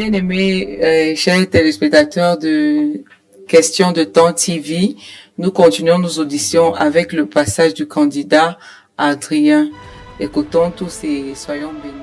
bien-aimés, chers téléspectateurs de Questions de Temps TV, nous continuons nos auditions avec le passage du candidat Adrien. Écoutons tous et soyons bénis.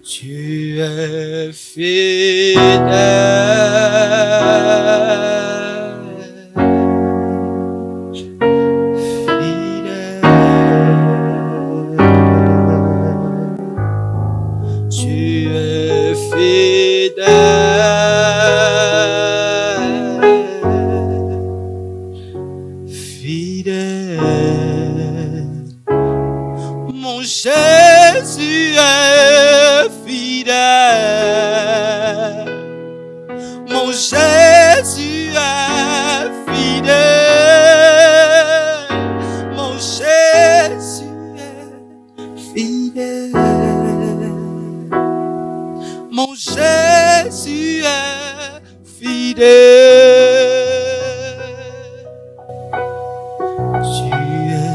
Tu es fidèle, fidèle. Tu es fidèle, fidèle. Mon Jésus est fidèle, mon Jésus est fidèle, mon Jésus est fidèle, mon Jésus est fidèle. Tu es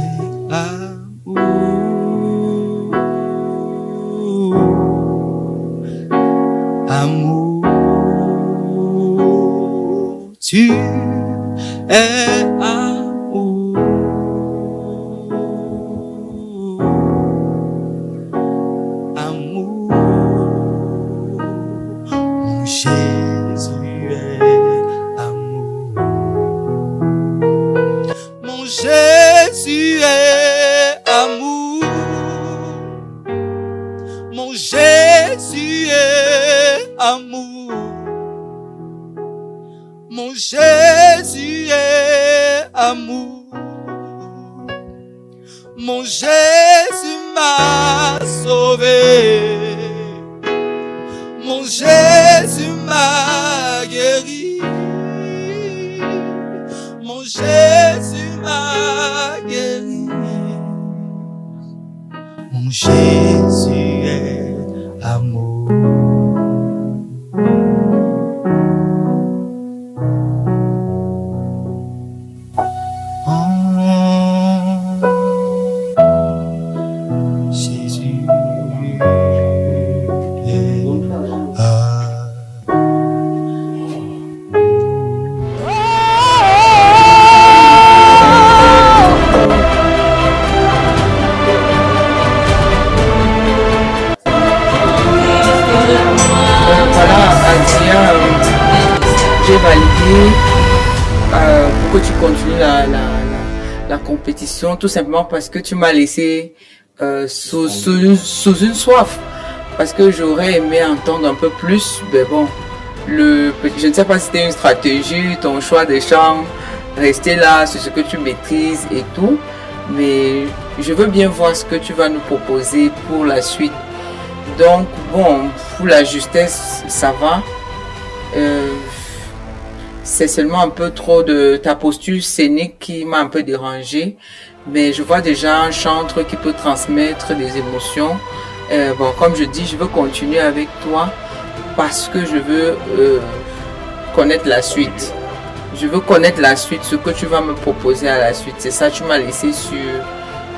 amour, tu es amour, amour. Mon Jésus est amour, mon Jésus est amour, mon Jésus est amour, mon Jésus est amour, mon Jésus m'a sauvé, mon Jésus m'a guéri, mon Jésus m'a guéri, mon Jésus est amour. Jésus est J'ai validé pour que tu continues la compétition, tout simplement parce que tu m'as laissé sous une soif, parce que j'aurais aimé entendre un peu plus, mais bon, je ne sais pas si c'était une stratégie, ton choix de chant, rester là sur ce que tu maîtrises et tout, mais je veux bien voir ce que tu vas nous proposer pour la suite. Donc bon, pour la justesse, ça va. C'est seulement un peu trop de ta posture scénique qui m'a un peu dérangé, mais je vois déjà un chanteur qui peut transmettre des émotions. Bon, comme je dis, je veux continuer avec toi parce que je veux connaître la suite. Je veux connaître la suite, ce que tu vas me proposer à la suite. C'est ça, tu m'as laissé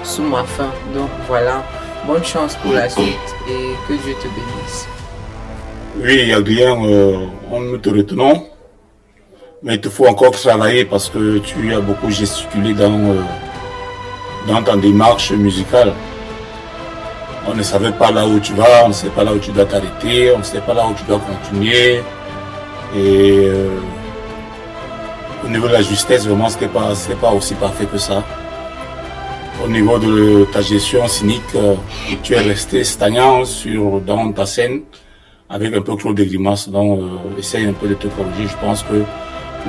sous ma faim. Donc voilà, bonne chance pour la suite et que Dieu te bénisse. Oui, Adrien, nous te retenons. Mais il te faut encore travailler parce que tu as beaucoup gesticulé dans ta démarche musicale. On ne savait pas là où tu vas, on ne sait pas là où tu dois t'arrêter, on ne sait pas là où tu dois continuer. Et au niveau de la justesse, vraiment, c'était pas aussi parfait que ça. Au niveau de ta gestion cynique, tu es resté stagnant dans ta scène avec un peu trop de grimaces. Donc, essaye un peu de te corriger. Je pense que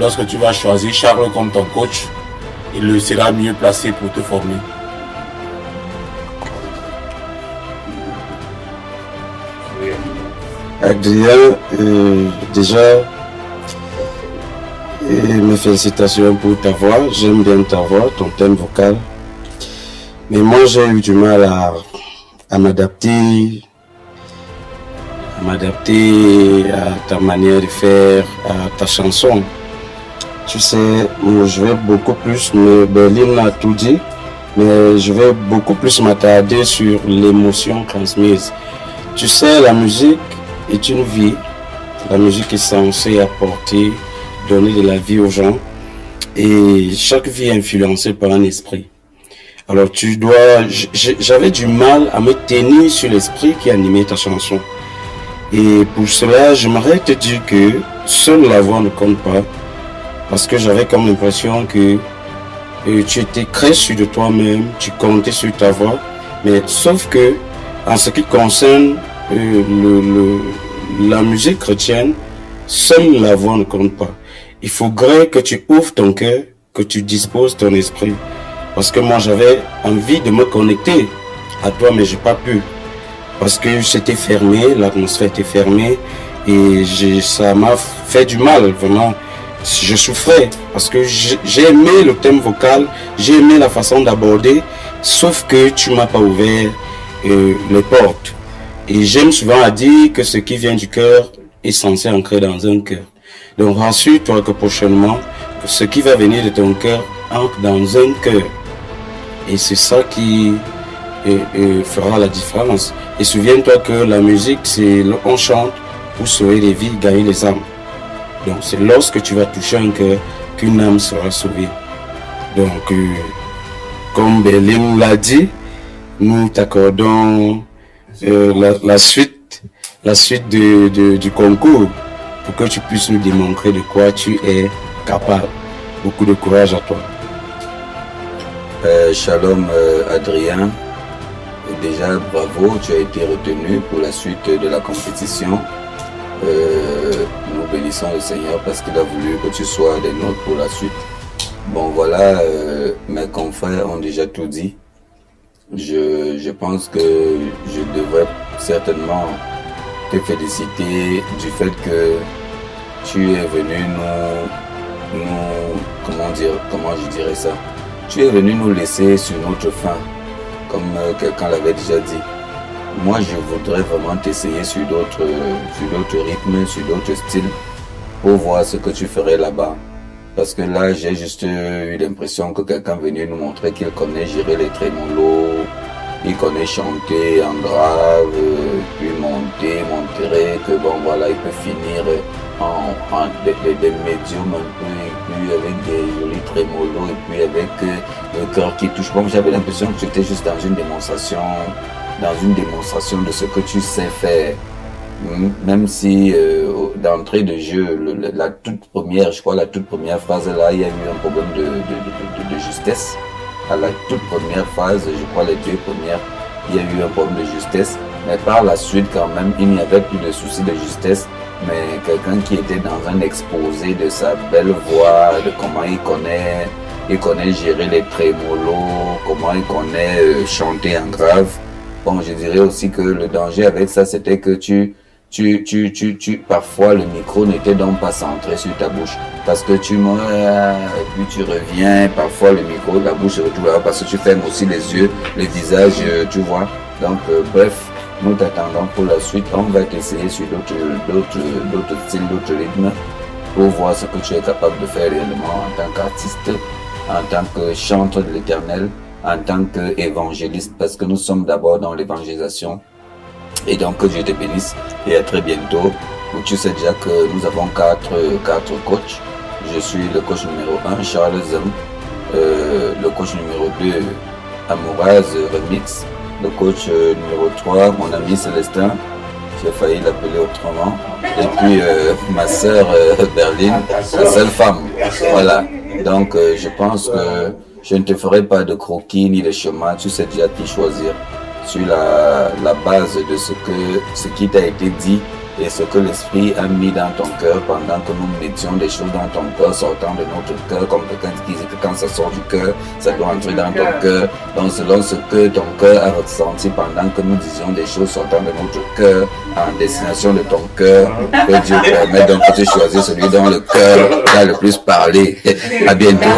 lorsque tu vas choisir Charles comme ton coach, il sera mieux placé pour te former. Adrien, déjà, mes félicitations pour ta voix. J'aime bien ta voix, ton thème vocal. Mais moi, j'ai eu du mal à m'adapter à ta manière de faire, à ta chanson. Tu sais, moi, je vais beaucoup plus, mais Berlin a tout dit, mais je vais beaucoup plus m'attarder sur l'émotion transmise. Tu sais, la musique est une vie. La musique est censée apporter, donner de la vie aux gens. Et chaque vie est influencée par un esprit. Alors j'avais du mal à me tenir sur l'esprit qui animait ta chanson. Et pour cela, j'aimerais te dire que seule la voix ne compte pas. Parce que j'avais comme l'impression que tu étais très sûr de toi-même, tu comptais sur ta voix. Mais sauf que, en ce qui concerne la musique chrétienne, seule la voix ne compte pas. Il faudrait que tu ouvres ton cœur, que tu disposes ton esprit. Parce que moi, j'avais envie de me connecter à toi, mais j'ai pas pu. Parce que c'était fermé, l'atmosphère était fermée et ça m'a fait du mal, vraiment. Je souffrais parce que j'ai aimé le thème vocal, j'ai aimé la façon d'aborder, sauf que tu m'as pas ouvert les portes. Et j'aime souvent à dire que ce qui vient du cœur est censé ancrer dans un cœur. Donc rassure-toi que prochainement, ce qui va venir de ton cœur entre dans un cœur. Et c'est ça qui fera la différence. Et souviens-toi que la musique, c'est on chante pour sauver les vies, gagner les âmes. Donc c'est lorsque tu vas toucher un cœur qu'une âme sera sauvée. Donc comme Berlin l'a dit, nous t'accordons la suite du concours pour que tu puisses nous démontrer de quoi tu es capable. Beaucoup de courage à toi. Shalom Adrien, déjà bravo, tu as été retenu pour la suite de la compétition. Nous bénissons le Seigneur parce qu'il a voulu que tu sois des nôtres pour la suite. Bon voilà, mes confrères ont déjà tout dit. Je pense que je devrais certainement te féliciter du fait que tu es venu comment je dirais ça? Tu es venu nous laisser sur notre faim, comme quelqu'un l'avait déjà dit. Moi, je voudrais vraiment t'essayer sur d'autres rythmes, sur d'autres styles, pour voir ce que tu ferais là-bas. Parce que là, j'ai juste eu l'impression que quelqu'un venait nous montrer qu'il connaît gérer les trémolos, il connaît chanter en grave, puis monter, que bon voilà, il peut finir en des médiums un peu, et puis avec des jolis trémolos, et puis avec le cœur qui touche. Bon, j'avais l'impression que tu étais juste dans une démonstration de ce que tu sais faire. Même si d'entrée de jeu, la toute première phase là, il y a eu un problème de justesse. À la toute première phase, je crois les deux premières, il y a eu un problème de justesse. Mais par la suite quand même, il n'y avait plus de soucis de justesse. Mais quelqu'un qui était dans un exposé de sa belle voix, de comment il connaît gérer les trémolos, comment il connaît chanter en grave. Bon, je dirais aussi que le danger avec ça, c'était que parfois le micro n'était donc pas centré sur ta bouche. Parce que tu meurs, et puis tu reviens, parfois le micro, la bouche se retrouve là, parce que tu fermes aussi les yeux, le visage, tu vois. Donc, bref, nous t'attendons pour la suite. On va t'essayer sur d'autres styles, d'autres rythmes, pour voir ce que tu es capable de faire réellement en tant qu'artiste, en tant que chanteur de l'Éternel, en tant qu'évangéliste, parce que nous sommes d'abord dans l'évangélisation. Et donc que Dieu te bénisse et à très bientôt. Tu sais déjà que nous avons quatre coachs. Je suis le coach numéro 1, Charles Zem, le coach numéro 2, Amouraz Remix, le coach numéro 3, mon ami Célestin, j'ai failli l'appeler autrement, et puis ma sœur Berlin, la seule femme. Voilà, donc je pense que je ne te ferai pas de croquis ni de chemin, tu sais déjà qui choisir. sur la base de ce qui t'a été dit et ce que l'Esprit a mis dans ton cœur pendant que nous mettions des choses dans ton cœur, sortant de notre cœur, comme quelqu'un qui disait que quand ça sort du cœur, ça doit entrer dans ton cœur. Donc selon ce que ton cœur a ressenti pendant que nous disions des choses sortant de notre cœur, en destination de ton cœur, que Dieu permette donc que tu choisisses celui dont le cœur a le plus parlé. À bientôt.